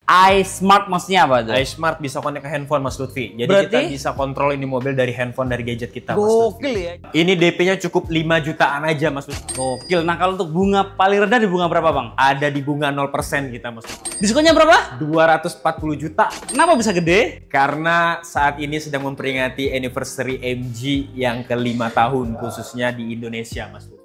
iSmart maksudnya apa tuh? iSmart bisa connect ke handphone Mas Lutfi. Jadi Berarti? kita bisa kontrol ini mobil dari handphone, dari gadget kita Mas Lutfi. Gokil ya. Ini DP-nya cukup 5 jutaan aja Mas Lutfi. Gokil. Nah kalau untuk bunga paling rendah di bunga berapa Bang? Ada di bunga 0% kita Mas Lutfi. Diskonnya berapa? 240 juta. Kenapa bisa gede? Karena saat ini sedang memperingati anniversary MG yang ke-5 tahun khususnya di Indonesia Mas Lutfi.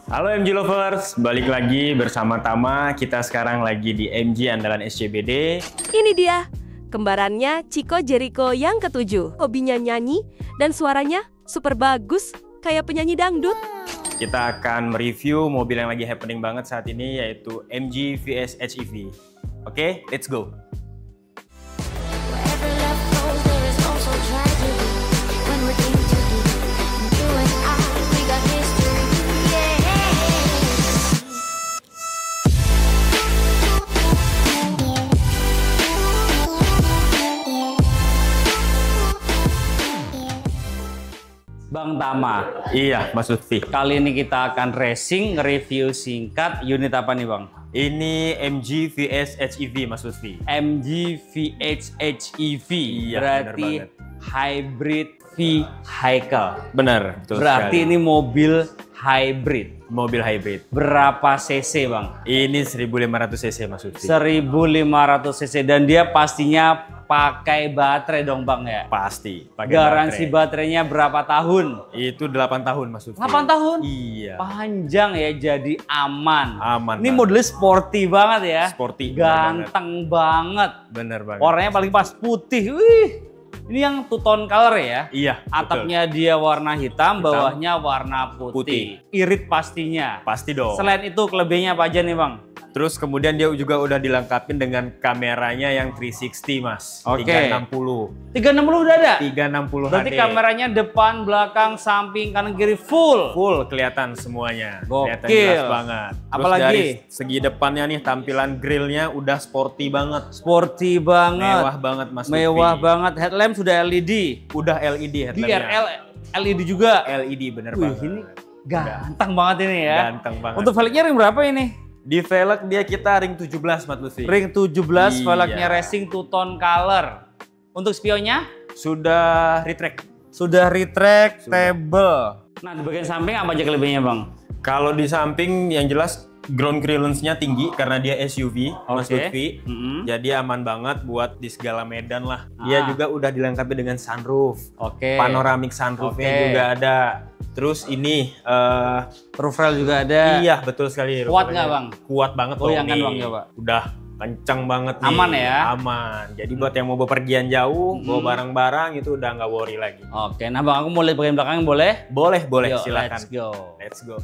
Halo MG Lovers, balik lagi bersama Tama. Kita sekarang lagi di MG Andalan SCBD. Ini dia, kembarannya Chico Jericho yang ketujuh. Hobinya nyanyi dan suaranya super bagus, kayak penyanyi dangdut. Kita akan mereview mobil yang lagi happening banget saat ini, yaitu MG VS HEV. Oke, let's go. Wherever love goes, there is also tragedy. When we're in too deep, and you and I, we got history. Yeah. Bang Tama, Iya, Mas Lutfi. kali ini kita akan racing review singkat unit apa nih Bang? Ini MG VS HEV, Mas Lutfi. MG VH HEV. Iya, Berarti bener banget. hybrid vehicle. Benar, betul Berarti sekali. ini mobil hybrid. Mobil hybrid. Berapa cc Bang? Ini 1500 cc Mas Lutfi. 1500 cc dan dia pastinya pakai baterai dong Bang ya? Pasti. Pakai Garansi baterai. baterainya berapa tahun? Itu 8 tahun Mas Lutfi. 8 tahun? Iya. Panjang ya, jadi aman. Aman Ini banget. modelnya sporty banget ya. Sporty, Ganteng banget. Bener banget. Warnanya paling pas putih. Wih. Ini yang two tone color ya. Iya, betul. Atapnya dia warna hitam, bawahnya warna putih. Putih. Irit pastinya. Pasti dong. Selain itu kelebihannya apa aja nih Bang? Terus kemudian dia juga udah dilengkapin dengan kameranya yang 360 Mas. Oke. 360. 360 udah ada? 360 Berarti HD. kameranya depan, belakang, samping, kanan, kiri full. Full kelihatan semuanya. Gokil. Kelihatan jelas banget. Terus Apalagi? dari segi depannya nih tampilan grillnya udah sporty banget. Sporty banget. Mewah banget Mas Mewah Lutfi. banget. Headlamp sudah LED. Udah LED headlampnya. DRL LED juga. LED bener Wih, banget. ini ganteng banget ini ya. Ganteng banget. Untuk velgnya ring berapa ini? Di velg dia kita ring 17 Mas Lutfi. Ring 17, Iya. velgnya racing two tone color. Untuk spionnya Sudah retract. sudah retractable. Nah, di bagian samping apa aja kelebihannya, Bang? Kalau di samping yang jelas ground clearance-nya tinggi karena dia SUV Mas Oke. Lutfi. Mm-mm. Jadi aman banget buat di segala medan lah. Ah. Dia juga udah dilengkapi dengan sunroof. Oke. Panoramic sunroofnya Oke. juga ada. Terus ini Roof rail juga ada. iya betul sekali. Kuat nggak, Bang? Kuat banget loh Goyangkan, nih. Bang, coba. Udah kenceng banget nih. Aman ya? Aman. Jadi buat yang mau bepergian jauh, bawa barang-barang itu udah nggak worry lagi. Oke, nah Bang, aku mau lihat bagian belakang boleh? Boleh, Yuk, silakan. let's go. Let's go.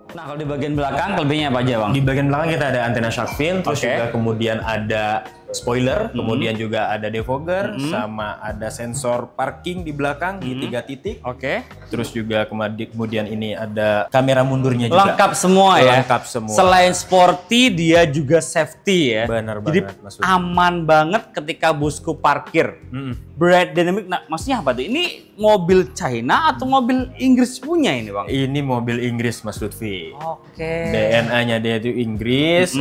Nah, kalau di bagian belakang kelebihannya apa aja, Bang? Di bagian belakang kita ada antena shark fin, terus Oke. juga kemudian ada spoiler, kemudian juga ada defogger, sama ada sensor parking di belakang di 3 titik. Oke. Terus juga kemudian ini ada kamera mundurnya juga. Lengkap semua ya. Lengkap semua. Selain sporty, dia juga safety ya. Benar Jadi banget, Mas Lutfi. aman banget ketika bosku parkir. Mm-mm. Brand Dynamic, nah maksudnya apa tuh? Ini mobil China atau mobil Inggris punya ini Bang? Ini mobil Inggris Mas Lutfi. Oke. DNA-nya dia itu Inggris,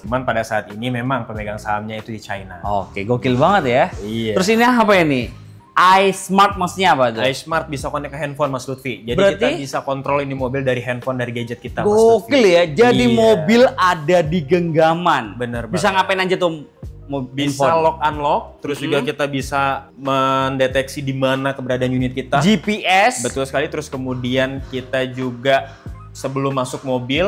cuman pada saat ini memang pemegang sahamnya itu di China. Oke, gokil banget ya. Iya. Terus ini apa ini? iSmart maksudnya apa tuh? iSmart bisa connect ke handphone Mas Lutfi. Jadi Berarti? kita bisa kontrol ini mobil dari handphone, dari gadget kita Mas Lutfi. Gokil ya, jadi Iya. mobil ada di genggaman. Bener Bisa banget. ngapain aja tuh mobil? Bisa lock unlock, terus juga kita bisa mendeteksi di mana keberadaan unit kita. GPS. Betul sekali. Terus kemudian kita juga sebelum masuk mobil,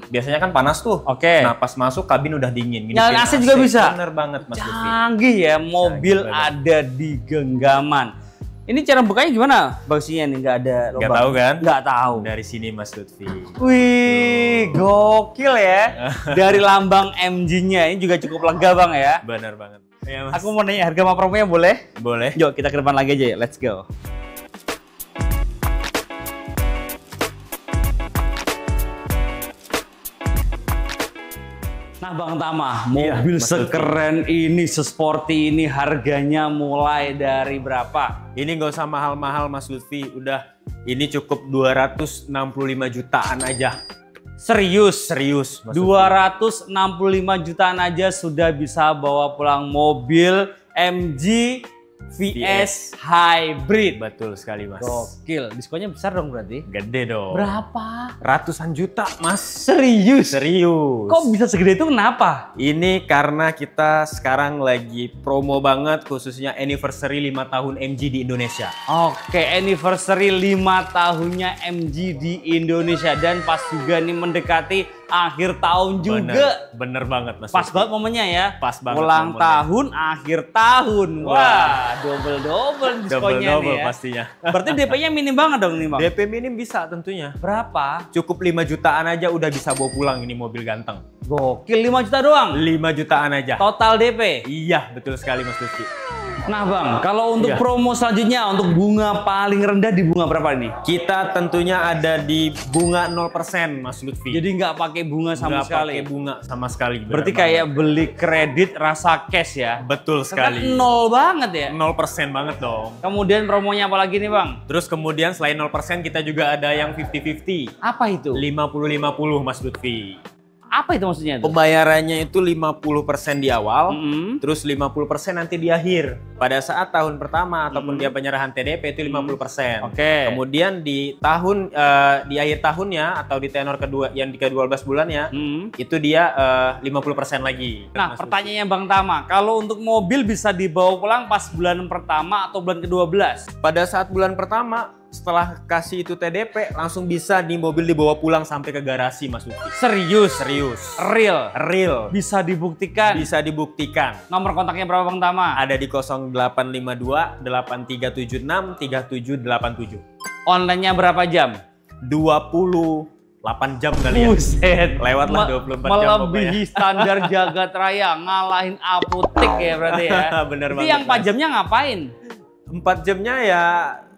biasanya kan panas tuh. Oke. Nah pas masuk kabin udah dingin. Nyalain AC juga bisa? Bener banget Mas Lutfi. Canggih ya, mobil banget. ada di genggaman. Ini cara bukanya gimana? Bagasinya nih nggak ada lubang. Nggak tahu kan? Nggak tahu. Dari sini Mas Lutfi. Wih, gokil ya. Dari lambang MG-nya ini juga cukup lega Bang ya. Bener banget. Iya, Mas. Aku mau nanya harga sama promonya boleh? Boleh. Yuk kita ke depan lagi aja ya, let's go. Nah Bang Tama, Iya, mobil Mas Lutfi. sekeren ini, sesporty ini harganya mulai dari berapa? Ini nggak usah mahal-mahal Mas Lutfi, udah ini cukup 265 jutaan aja. Serius? Serius Mas Lutfi. 265 jutaan aja sudah bisa bawa pulang mobil MG VS Hybrid. Betul sekali Mas. Gokil, diskonnya besar dong berarti? Gede dong. Berapa? Ratusan juta Mas. Serius? Serius. Kok bisa segede itu kenapa? Ini karena kita sekarang lagi promo banget, khususnya anniversary 5 tahun MG di Indonesia. Oke, anniversary 5 tahunnya MG di Indonesia. Dan pas juga nih mendekati akhir tahun juga. Bener banget Mas. Pas Lutfi. banget momennya ya. Pas banget Ulang momennya. tahun, akhir tahun. Wah, double-double diskonnya Double nih ya. pastinya. Berarti DP-nya minim banget dong nih Bang? DP minim bisa tentunya. Berapa? Cukup 5 jutaan aja udah bisa bawa pulang ini mobil ganteng. Gokil, 5 juta doang? 5 jutaan aja. Total DP? Iya, betul sekali Mas Lutfi. Nah Bang, kalau untuk Iya. promo selanjutnya, untuk bunga paling rendah di bunga berapa nih? Kita tentunya ada di bunga 0% Mas Lutfi. Jadi nggak pakai bunga sama nggak sekali? pakai bunga sama sekali. bener Berarti banget. kayak beli kredit rasa cash ya? Betul sekali. Kan nol banget ya? 0% banget dong. Kemudian promonya apa lagi nih Bang? Terus kemudian selain 0% kita juga ada yang 50-50. Apa itu? 50-50 Mas Lutfi. Apa itu maksudnya tuh? Pembayarannya itu 50% di awal, Mm-mm. terus 50% nanti di akhir. Pada saat tahun pertama ataupun dia penyerahan TDP itu 50%. Oke. Kemudian di tahun di akhir tahunnya atau di tenor kedua yang di ke-12 bulannya itu dia 50% lagi. Nah, Mas pertanyaannya Bang Tama, kalau untuk mobil bisa dibawa pulang pas bulan pertama atau bulan ke-12? Lutfi. Pada saat bulan pertama setelah kasih itu TDP langsung bisa di mobil dibawa pulang sampai ke garasi Mas Lutfi. Serius? Serius. Real? Real. Bisa dibuktikan? Bisa dibuktikan. Nomor kontaknya berapa Bang Tama? Ada di 0852 8376 3787. Online-nya berapa jam? 28 jam kali ya. Buset. Lewatlah 24 jam Melebihi standar jagat raya, ngalahin apotek ya berarti ya. Bener Itu banget, yang 4 Mas. jamnya ngapain? 4 jamnya ya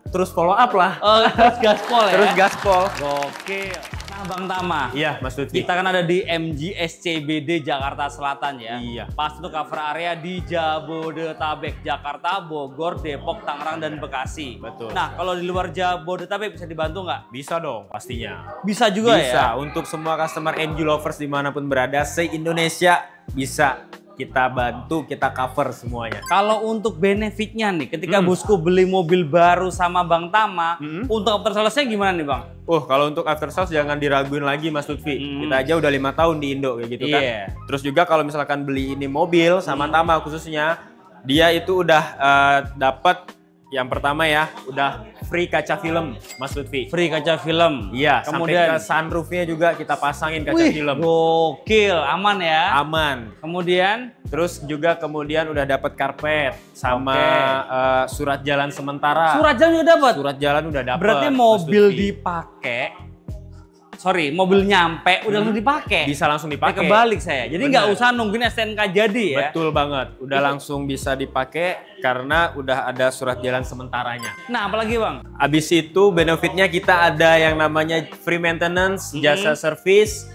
terus follow up lah. Oh, terus gaspol ya? Terus gaspol. Gokil. Nah Bang Tama, Iya Mas Lutfi. kita kan ada di MG SCBD Jakarta Selatan ya. Iya. Pas itu cover area di Jabodetabek, Jakarta, Bogor, Depok, Tangerang, dan Bekasi. Betul. Nah kalau di luar Jabodetabek bisa dibantu nggak? Bisa dong pastinya. Bisa juga Bisa. ya? Untuk semua customer MG lovers dimanapun berada se-Indonesia bisa kita bantu, kita cover semuanya. Kalau untuk benefitnya nih, ketika bosku beli mobil baru sama Bang Tama, untuk after sales-nya gimana nih Bang? Kalau untuk after sales jangan diraguin lagi Mas Lutfi. Kita aja udah 5 tahun di Indo kayak gitu kan. Iya. Terus juga kalau misalkan beli ini mobil sama Tama khususnya, dia itu udah dapat yang pertama ya, udah free kaca film Mas Lutfi. Free kaca film. Iya, Kemudian, sampai ke sunroofnya juga kita pasangin kaca wih, film. gokil, aman ya. Aman. Kemudian, Terus juga kemudian udah dapat karpet sama Oke. surat jalan sementara. surat jalan juga dapat. Surat jalan udah dapat. Berarti Mas mobil Lutfi. dipakai, mobil nyampe udah langsung dipakai. bisa langsung dipakai. Kebalik saya. Jadi nggak Bener. usah nungguin STNK jadi ya. Betul banget. Udah langsung bisa dipakai karena udah ada surat jalan sementaranya. Nah, apalagi Bang? Abis itu benefitnya kita ada yang namanya free maintenance, jasa service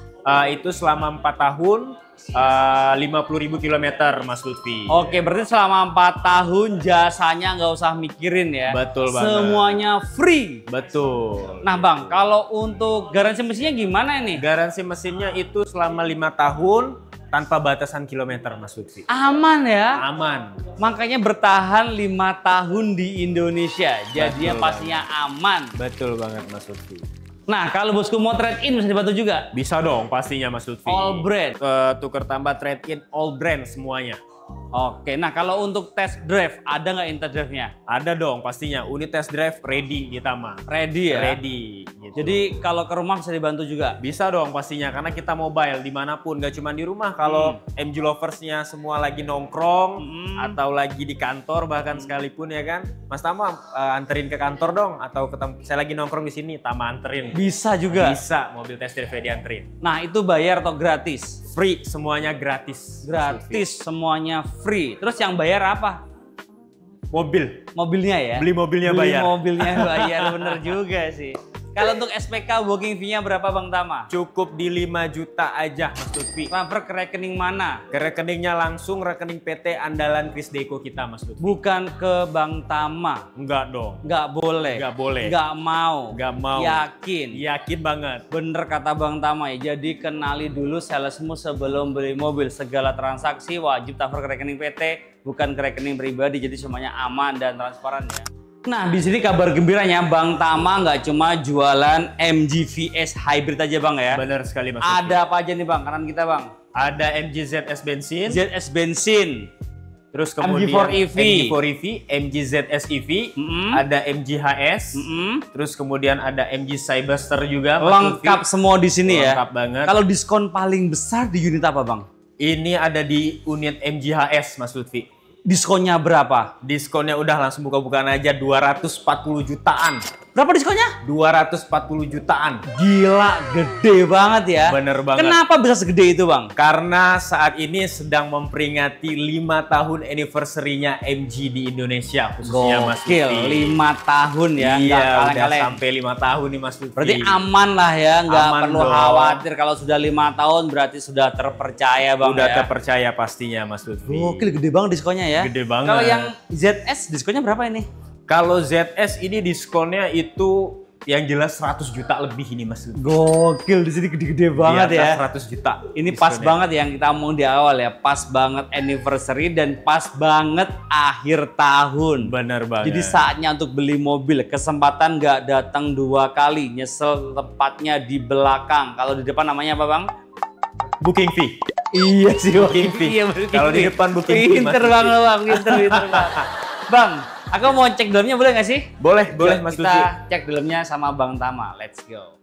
itu selama 4 tahun 50.000 kilometer Mas Lutfi. Oke, berarti selama 4 tahun jasanya nggak usah mikirin ya. Betul banget. Semuanya free. Betul. Nah Bang, kalau untuk garansi mesinnya gimana ini? Garansi mesinnya itu selama 5 tahun tanpa batasan kilometer Mas Lutfi. Aman ya. Aman. Makanya bertahan 5 tahun di Indonesia. Jadinya Betul pastinya aman. Betul banget Mas Lutfi. Nah, kalau bosku mau trade in bisa dibantu juga. Bisa dong pastinya Mas Lutfi. All brand. Tuker tambah trade in all brand semuanya. Oke, nah kalau untuk test drive ada nggak inter drive-nya? Ada dong pastinya. Unit test drive ready di Tama. Ready ya. Ready. Gitu. Jadi kalau ke rumah bisa dibantu juga. Bisa dong pastinya karena kita mobile dimanapun, gak cuma di rumah. Kalau MG loversnya semua lagi nongkrong atau lagi di kantor bahkan sekalipun ya kan, Mas Tama anterin ke kantor dong atau saya lagi nongkrong di sini, Tama anterin. Bisa juga. Bisa mobil test drive dianterin. Nah, itu bayar atau gratis? Free semuanya gratis. Gratis, semuanya free. Terus yang bayar apa? Mobil. Mobilnya ya? Beli mobilnya Beli bayar. mobilnya bayar, bener juga sih. Kalau untuk SPK booking fee-nya berapa Bang Tama? Cukup di 5 juta aja Mas Lutfi. Transfer ke rekening mana? Ke rekeningnya langsung rekening PT Andalan Krisdeco kita Mas Lutfi. Bukan ke Bang Tama. Enggak dong. Nggak boleh. Nggak boleh. Nggak mau. Nggak mau. Yakin. Yakin banget. Bener kata Bang Tama ya. Jadi kenali dulu salesmu sebelum beli mobil. Segala transaksi wajib transfer ke rekening PT, bukan ke rekening pribadi. Jadi semuanya aman dan transparan ya. Nah, di sini kabar gembiranya Bang Tama nggak cuma jualan MG VS hybrid aja Bang ya. Benar sekali Mas Lutfi. Ada apa aja nih Bang? Kanan kita Bang. Ada MG ZS bensin. ZS bensin. Terus kemudian MG4 EV. MG4 EV, MG ZS EV, ada MG HS, terus kemudian ada MG Cyberster juga. Mas Lengkap Lutfi. semua di sini ya. Lengkap banget. Kalau diskon paling besar di unit apa Bang? Ini ada di unit MG HS Mas Lutfi. Diskonnya berapa? Diskonnya udah langsung buka-bukaan aja 240 jutaan. Berapa diskonnya? 240 jutaan. Gila, gede banget ya. Bener banget. Kenapa bisa segede itu Bang? Karena saat ini sedang memperingati 5 tahun anniversary-nya MG di Indonesia khususnya Mas Gokil, Lutfi. 5 tahun ya. Iya, nggak udah kaleng-kaleng. sampai 5 tahun nih Mas Lutfi. Berarti aman lah ya, nggak Aman perlu dong. khawatir kalau sudah 5 tahun berarti sudah terpercaya Bang Udah ya. terpercaya pastinya Mas Lutfi. Gokil, gede banget diskonnya ya. Gede banget. Kalau yang ZS diskonnya berapa ini? Kalau ZS ini diskonnya itu yang jelas 100 juta lebih ini Mas Lutfi. Gokil, di sini gede-gede banget Di ya. atas 100 juta. Ini pas diskonnya. banget yang kita omong di awal ya, pas banget anniversary dan pas banget akhir tahun. Bener banget. Jadi saatnya untuk beli mobil, kesempatan nggak datang 2 kali, nyesel tepatnya di belakang. Kalau di depan namanya apa Bang? booking fee. Iya sih, Booking fee. Iya, booking Kalau di fee. depan booking fee, Mas. Pinter banget Bang, pinter Bang. Bang, aku mau cek dalamnya boleh nggak sih? Boleh, boleh Mas Lutfi. Kita cek dalamnya sama Bang Tama, let's go.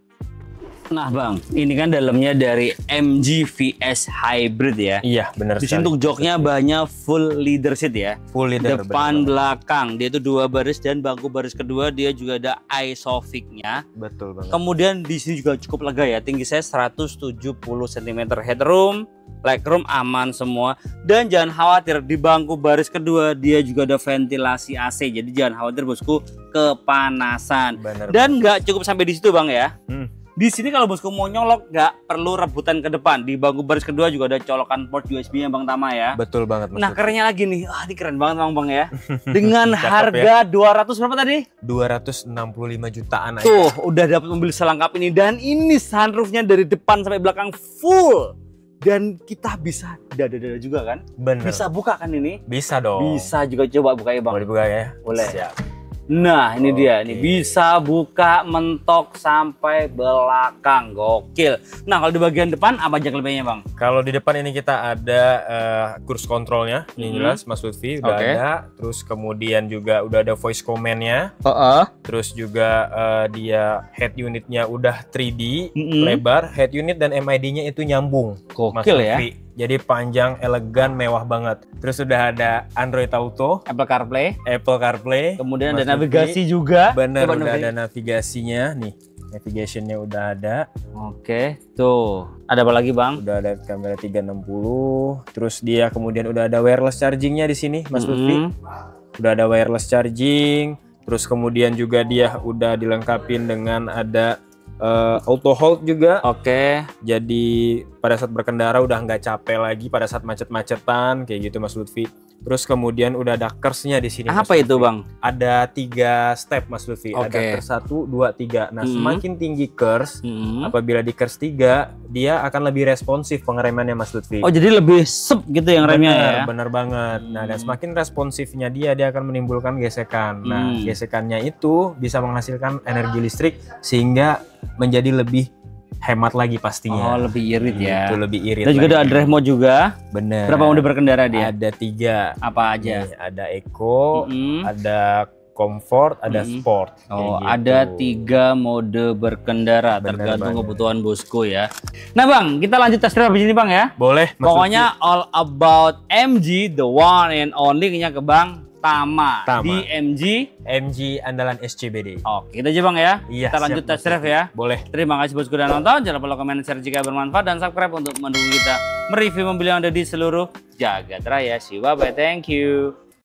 Nah Bang, ini kan dalamnya dari MG VS Hybrid ya. Iya, benar Di sini untuk joknya banyak full leather seat ya. full leader. Depan, belakang, dia itu 2 baris dan bangku baris kedua dia juga ada ISOFIX-nya. Betul banget. Kemudian di sini juga cukup lega ya, tinggi saya 170 cm headroom, legroom aman semua. Dan jangan khawatir di bangku baris kedua dia juga ada ventilasi AC. Jadi jangan khawatir bosku kepanasan. Bener. Dan nggak cukup sampai di situ Bang ya. Hmm. Di sini kalau bosku mau nyolok nggak perlu rebutan ke depan. Di bangku baris kedua juga ada colokan port USB-nya Bang Tama ya. Betul banget Mas Nah Lutfi. kerennya lagi nih, ini keren banget Bang ya. Dengan Cakep harga 200 berapa tadi? 265 jutaan aja. Tuh udah dapat mobil selengkap ini dan ini sunroofnya dari depan sampai belakang full. Dan kita bisa dada-dada juga kan? Bener. Bisa buka kan ini? Bisa dong. Bisa juga coba buka ya Bang. Boleh dibuka ya? Boleh. Siap. Nah ini dia, ini Oke. bisa buka mentok sampai belakang, gokil. Nah kalau di bagian depan apa aja kelebihannya Bang? Kalau di depan ini kita ada cruise controlnya, ini jelas Mas Lutfi udah Oke. ada. Terus kemudian juga udah ada voice command-nya. Terus juga dia head unitnya udah 3D lebar, head unit dan MID-nya itu nyambung. Mas Gokil ya. Lutfi. Jadi panjang, elegan, mewah banget. Terus udah ada Android Auto, Apple CarPlay, Apple CarPlay. kemudian Mas ada Lutfi. navigasi juga. Bener, Coba udah navigasi. ada navigasinya nih. Navigationnya udah ada. Oke, tuh. Ada apa lagi Bang? Udah ada kamera 360. Terus dia kemudian udah ada wireless chargingnya di sini, Mas Lutfi. Udah ada wireless charging. Terus kemudian juga dia udah dilengkapin dengan ada auto hold juga. Oke. Jadi pada saat berkendara udah nggak capek lagi pada saat macet-macetan kayak gitu Mas Lutfi. Terus kemudian udah ada kersnya di sini. Apa Mas itu Lutfi. Bang? Ada 3 step Mas Lutfi. Oke. Ada kers 1, 2, 3. Nah semakin tinggi kers, Hmm. apabila di kers 3 dia akan lebih responsif pengeremannya Mas Lutfi. Oh jadi lebih sep gitu yang remnya ya? Bener banget. Nah dan semakin responsifnya dia akan menimbulkan gesekan. Nah gesekannya itu bisa menghasilkan energi listrik sehingga menjadi lebih hemat lagi pastinya. Oh lebih irit ya. Itu lebih irit. Dan juga ada lagi. drive mode juga. Bener. Berapa mode berkendara dia? Ada 3. Apa aja? Nih, ada Eco, Mm-mm. ada Comfort, ada Sport. Oh, Kayak gitu. ada 3 mode berkendara Bener tergantung banget. kebutuhan bosku ya. Nah Bang, kita lanjut test drive di sini Bang ya. Boleh. Mas Pokoknya all about MG, the one and only-nya ke Bang Tama. Tama. Di MG. MG andalan SCBD. Oke, kita aja Bang ya. Iya, Kita lanjut siap, test Mas drive Lutfi. ya. Boleh. Terima kasih bosku udah nonton. Jangan lupa komen, share jika bermanfaat dan subscribe untuk mendukung kita mereview mobil yang ada di seluruh jagat raya. See you, bye bye, thank you.